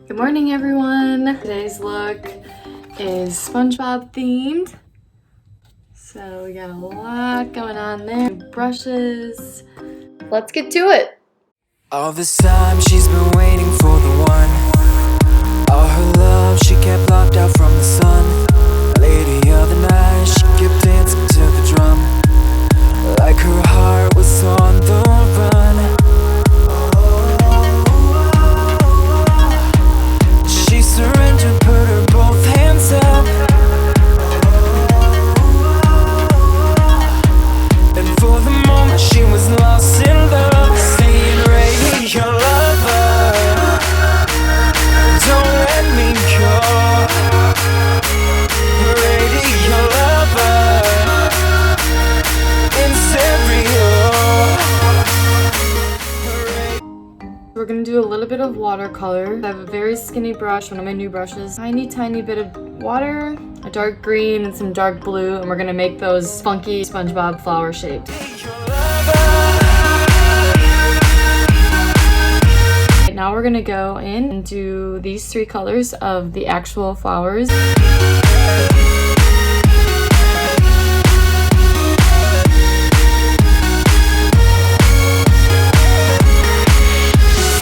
Good morning, everyone. Today's look is SpongeBob themed. So we got a lot going on there. Brushes. Let's get to it. All this time she's been waiting for the one. All her love she kept locked out from the sun. Late the other night she kept dancing to the drum, like her heart was on the run. She surrendered, put her both hands up, and for the moment she was lost in love, saying, "Radio lover, don't let me go. Radio lover, in stereo." We're gonna do a little bit of watercolor. I have a very skinny brush, one of my new brushes. Tiny bit of water, a dark green and some dark blue, and we're gonna make those funky SpongeBob flower shapes. Right now we're gonna go in and do these three colors of the actual flowers.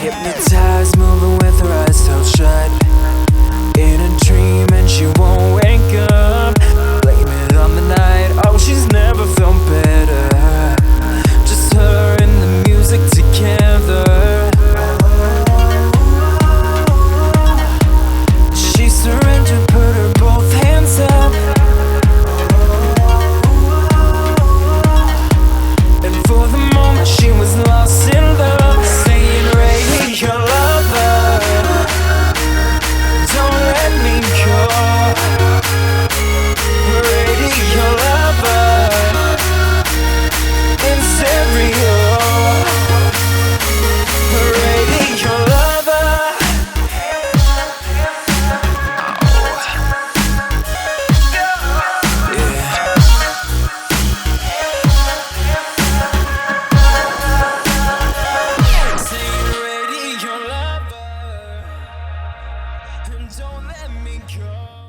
Hypnotized, moving with her eyes held shut, in a dream and she won't wake up. Blame it on the night, oh she's never felt better. Just her and the music together. She surrendered, put her both hands up, and for the moment she was lost in love, saying, "Radio lover, don't let me go. Radio lover, in stereo. Radio lover." Saying, "Radio lover, don't let me go."